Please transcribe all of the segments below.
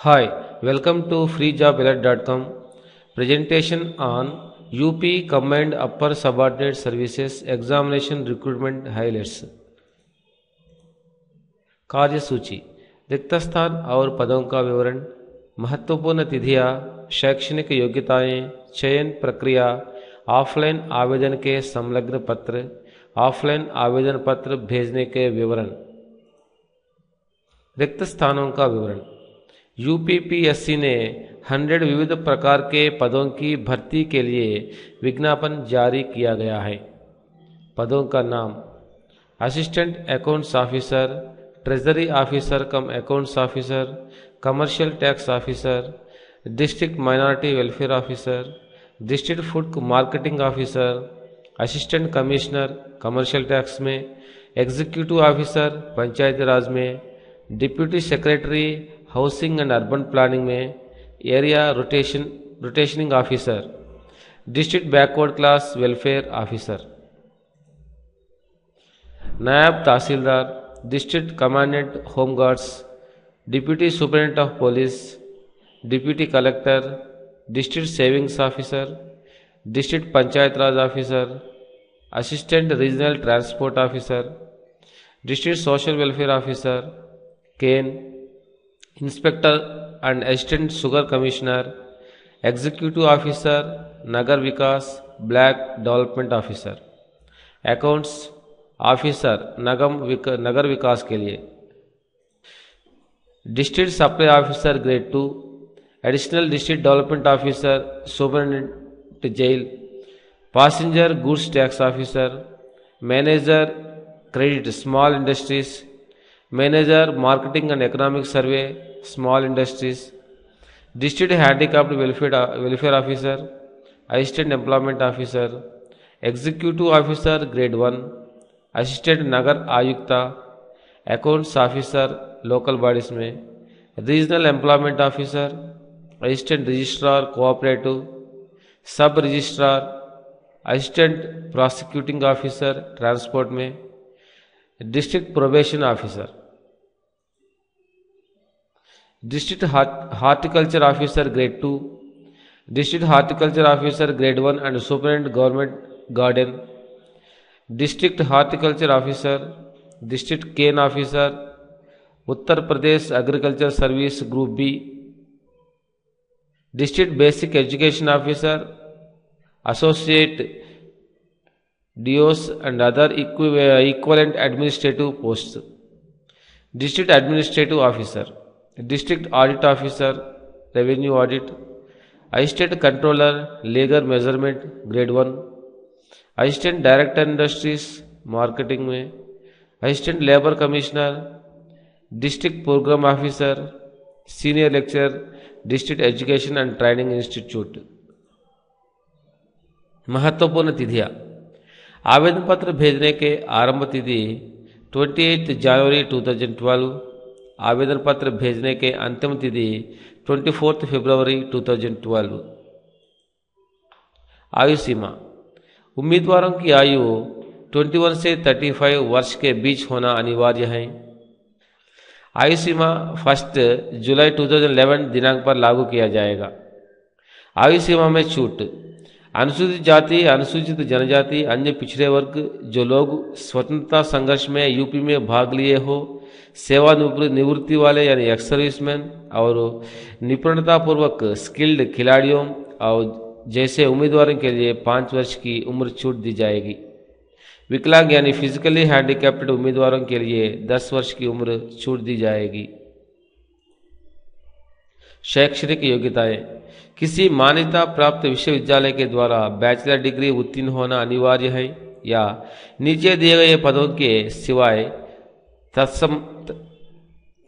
Hi, welcome to freejobalert.com. Presentation on UP Combined Upper Subordinate Services Examination Recruitment Highlights. कार्य सूची, रिक्त स्थान और पदों का विवरण, महत्वपूर्ण तिथियां, शैक्षणिक योग्यताएं, चयन प्रक्रिया, ऑफलाइन आवेदन के संलग्न पत्र, ऑफलाइन आवेदन पत्र भेजने के विवरण। रिक्त स्थानों का विवरण। यूपीपीएससी ने 100 विविध प्रकार के पदों की भर्ती के लिए विज्ञापन जारी किया गया है। पदों का नाम: assistant accounts officer, treasury officer cum accounts officer, commercial tax officer, district minority welfare officer, district food marketing officer, assistant commissioner commercial tax में, एग्जीक्यूटिव ऑफिसर पंचायती राज में, deputy secretary housing and urban planning में, area rationing officer, district backward class welfare officer. Naib tehsildar, district commandant home guards, deputy superintendent of police, deputy collector, district savings officer, district panchayat raj officer, assistant regional transport officer, district social welfare officer, cane, inspector and assistant sugar commissioner, executive officer नगर विकास block development officer, accounts officer नगर विकास के लिए, district supply officer grade 2, additional district development officer superintendent jail, passenger goods tax officer, manager credit small industries, manager marketing and economic survey small industries, district handicapped welfare officer, assistant employment officer, executive officer grade 1, assistant नगर आयुक्ता, accounts officer local bodies में, regional employment officer, assistant registrar cooperative, sub registrar, assistant prosecuting officer transport में, district probation officer, district horticulture officer grade 2, district horticulture officer grade 1 and superintendent government garden, district horticulture officer, district cane officer, Uttar Pradesh agriculture service group B, district basic education officer, associate DIOS and other equivalent administrative post, district administrative officer, district audit officer revenue audit, assistant controller legal measurement grade 1, assistant director industries marketing में, assistant labour commissioner, district programme officer, senior lecturer district education and training institute. महत्वपूर्ण तिथियां: आवेदन पत्र भेजने के आरंभ तिथि 28 जनवरी 2012, आवेदन पत्र भेजने के अंतिम तिथि 24 फरवरी 2012। आयु सीमा: उम्मीदवारों की आयु 21 से 35 वर्ष के बीच होना अनिवार्य है। आयु सीमा 1 जुलाई 2011 दिनांक पर लागू किया जाएगा। आयु सीमा में छूट: अनुसूचित जाति, अनुसूचित जनजाति, अन्य पिछड़े वर्ग, जो लोग स्वतंत्रता संघर्ष में यूपी में भाग लिए हो, सेवानिवृत्ति वाले यानी एक्स सर्विसमैन और निपुणता पूर्वक स्किल्ड खिलाड़ियों और जैसे उम्मीदवारों के लिए 5 वर्ष की उम्र छूट दी जाएगी। विकलांग यानी फिजिकली हैंडीकैप्ड उम्मीदवारों के लिए 10 वर्ष की उम्र छूट दी जाएगी। शैक्षणिक योग्यताएं: किसी मान्यता प्राप्त विश्वविद्यालय के द्वारा बैचलर डिग्री उत्तीर्ण होना अनिवार्य है या नीचे दिए गए पदों के सिवाय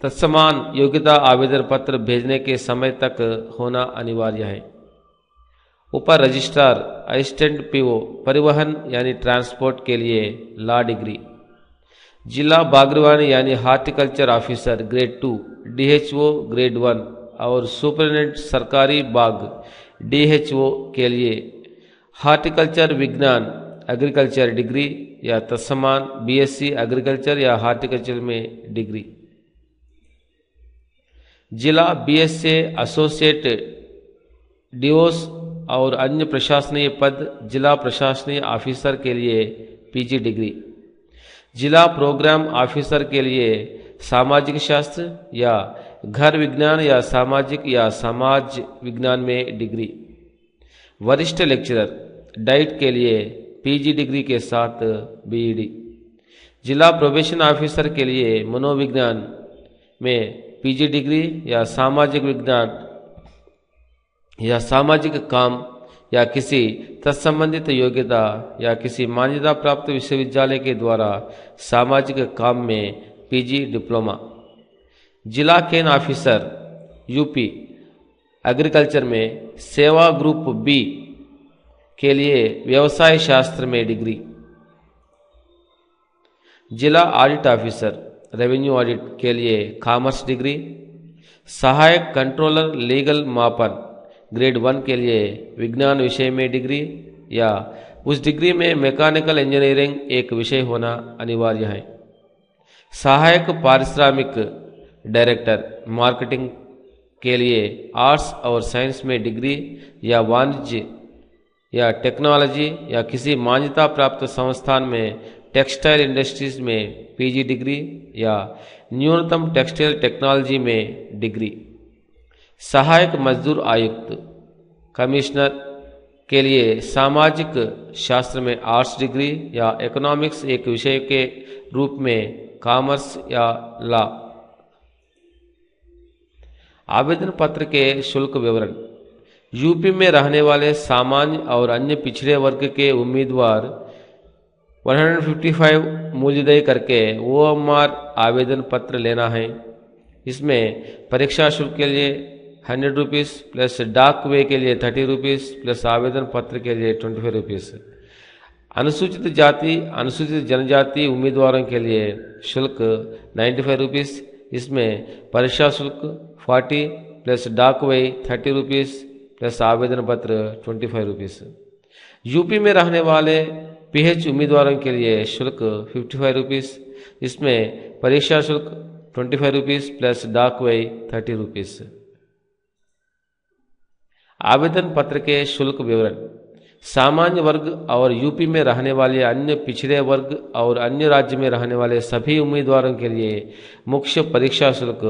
तत्समान योग्यता आवेदन पत्र भेजने के समय तक होना अनिवार्य है। ऊपर रजिस्ट्रार, असिस्टेंट पीओ परिवहन यानी ट्रांसपोर्ट के लिए लॉ डिग्री, जिला बागवानी यानी horticulture officer grade 2, DHO grade 1 और सुपरिटेंडेंट सरकारी बाग डीएचओ के लिए हार्टिकल्चर विज्ञान एग्रीकल्चर डिग्री या तत्समान बीएससी एग्रीकल्चर या हार्टिकल्चर में डिग्री। जिला बीएसए एसोसिएट डीओस और अन्य प्रशासनीय पद जिला प्रशासनीय ऑफिसर के लिए पीजी डिग्री। जिला प्रोग्राम ऑफिसर के लिए सामाजिक शास्त्र या घर विज्ञान या सामाजिक या समाज विज्ञान में डिग्री। वरिष्ठ लेक्चरर डाइट के लिए पीजी डिग्री के साथ बीईडी। जिला प्रोबेशन ऑफिसर के लिए मनोविज्ञान में पीजी डिग्री या सामाजिक विज्ञान या सामाजिक काम या किसी तत्संबंधित योग्यता या किसी मान्यता प्राप्त विश्वविद्यालय के द्वारा सामाजिक काम में पीजी डिप्लोमा। जिला केन ऑफिसर यूपी एग्रीकल्चर में सेवा ग्रुप बी के लिए व्यवसाय शास्त्र में डिग्री। जिला ऑडिट ऑफिसर रेवेन्यू ऑडिट के लिए कॉमर्स डिग्री। सहायक कंट्रोलर लीगल मापन ग्रेड 1 के लिए विज्ञान विषय में डिग्री या उस डिग्री में मैकेनिकल इंजीनियरिंग एक विषय होना अनिवार्य है। सहायक पारिश्रमिक डायरेक्टर मार्केटिंग के लिए आर्ट्स और साइंस में डिग्री या वाणिज्य या टेक्नोलॉजी या किसी मान्यता प्राप्त संस्थान में टेक्सटाइल इंडस्ट्रीज में पीजी डिग्री या न्यूनतम टेक्सटाइल टेक्नोलॉजी में डिग्री। सहायक मजदूर आयुक्त कमिश्नर के लिए सामाजिक शास्त्र में आर्ट्स डिग्री या इकोनॉमिक्स एक विषय के रूप में कॉमर्स या लॉ। आवेदन पत्र के शुल्क विवरण। यूपी में रहने वाले सामान्य और अन्य पिछड़े वर्ग के उम्मीदवार 155 मूल्य देय करके ओएमआर आवेदन पत्र लेना है। इसमें परीक्षा शुल्क के लिए 100 रुपीज़ प्लस डाक वे के लिए 30 रुपीज़ प्लस आवेदन पत्र के लिए 25 रुपीज़। अनुसूचित जाति अनुसूचित जनजाति उम्मीदवारों के लिए शुल्क 95 रुपीज़। इसमें परीक्षा शुल्क 40 प्लस डाक वे 30 रुपीज़ प्लस आवेदन पत्र 25 रुपीज़। यूपी में रहने वाले पीएच उम्मीदवारों के लिए शुल्क 55 रुपीज़। इसमें परीक्षा शुल्क 25 रुपीज़ प्लस डाक वे 30 रुपीज़। आवेदन पत्र के शुल्क विवरण। सामान्य वर्ग और यूपी में रहने वाले अन्य पिछड़े वर्ग और अन्य राज्य में रहने वाले सभी उम्मीदवारों के लिए मुख्य परीक्षा शुल्क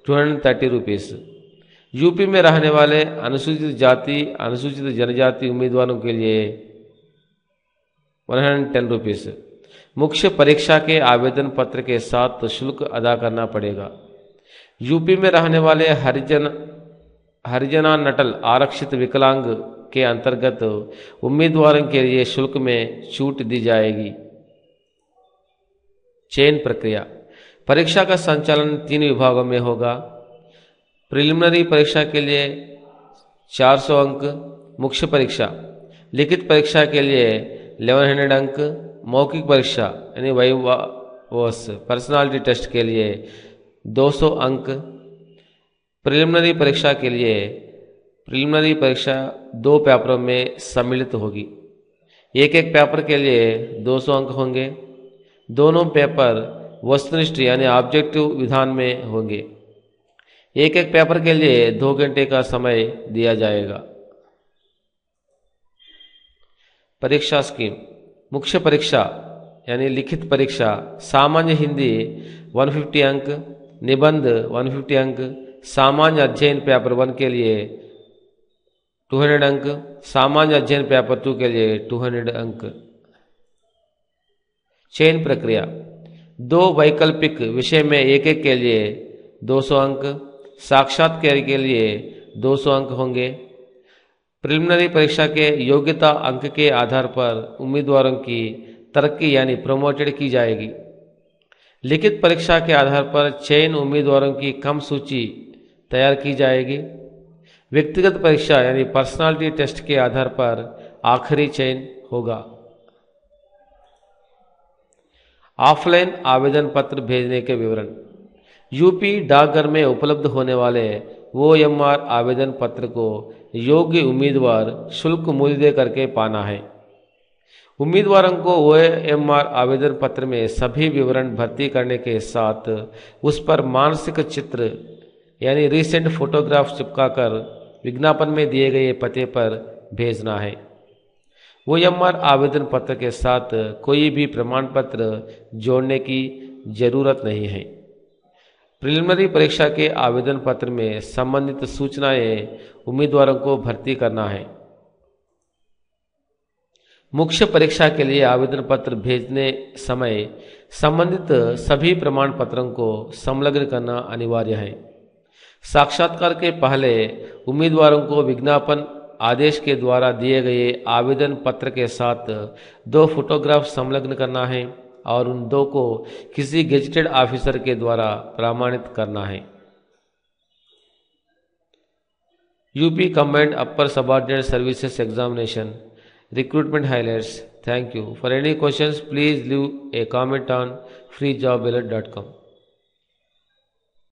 230 रुपीज़। यूपी में रहने वाले अनुसूचित जाति अनुसूचित जनजाति उम्मीदवारों के लिए 110 रुपीज़। मुख्य परीक्षा के आवेदन पत्र के साथ शुल्क अदा करना पड़ेगा। यूपी में रहने वाले हरिजन नटल आरक्षित विकलांग के अंतर्गत उम्मीदवारों के लिए शुल्क में छूट दी जाएगी। चयन प्रक्रिया। परीक्षा का संचालन 3 विभागों में होगा। प्रिलिमिनरी परीक्षा के लिए 400 अंक, मुख्य परीक्षा, लिखित परीक्षा के लिए 1100 अंक, मौखिक परीक्षा यानी वाइवास पर्सनालिटी टेस्ट के लिए 200 अंक। प्रिलिमिनरी परीक्षा के लिए प्रिलिमिनरी परीक्षा 2 पेपरों में सम्मिलित होगी। एक पेपर के लिए 200 अंक होंगे। दोनों पेपर वस्तुनिष्ठ यानी ऑब्जेक्टिव विधान में होंगे। एक पेपर के लिए 2 घंटे का समय दिया जाएगा। परीक्षा स्कीम। मुख्य परीक्षा यानी लिखित परीक्षा सामान्य हिंदी 150 अंक, निबंध 150 अंक, सामान्य अध्ययन पेपर 1 के लिए 200 अंक, सामान्य अध्ययन पेपर 2 के लिए 200 अंक। चयन प्रक्रिया। 2 वैकल्पिक विषय में एक के लिए 200 अंक, साक्षात्कार के लिए 200 अंक होंगे। प्रिलिमिनरी परीक्षा के योग्यता अंक के आधार पर उम्मीदवारों की तरक्की यानी प्रमोटेड की जाएगी। लिखित परीक्षा के आधार पर चयन उम्मीदवारों की कम सूची तैयार की जाएगी। व्यक्तिगत परीक्षा यानी पर्सनालिटी टेस्ट के आधार पर आखिरी चयन होगा। ऑफलाइन आवेदन पत्र भेजने के विवरण। यूपी डाकघर में उपलब्ध होने वाले ओएमआर आवेदन पत्र को योग्य उम्मीदवार शुल्क मूल्य दे करके पाना है। उम्मीदवारों को ओएमआर आवेदन पत्र में सभी विवरण भर्ती करने के साथ उस पर मानसिक चित्र यानी रीसेंट फोटोग्राफ चिपकाकर विज्ञापन में दिए गए पते पर भेजना है। OMR आवेदन पत्र के साथ कोई भी प्रमाण पत्र जोड़ने की जरूरत नहीं है। प्रिलिमिनरी परीक्षा के आवेदन पत्र में संबंधित सूचनाएं उम्मीदवारों को भर्ती करना है। मुख्य परीक्षा के लिए आवेदन पत्र भेजने समय संबंधित सभी प्रमाण पत्रों को संलग्न करना अनिवार्य है। साक्षात्कार के पहले उम्मीदवारों को विज्ञापन आदेश के द्वारा दिए गए आवेदन पत्र के साथ 2 फोटोग्राफ संलग्न करना है और उन 2 को किसी गेजेटेड ऑफिसर के द्वारा प्रमाणित करना है। UP combined upper subordinate services examination recruitment highlights. Thank you. For any questions, please leave a comment on freejobalert.com.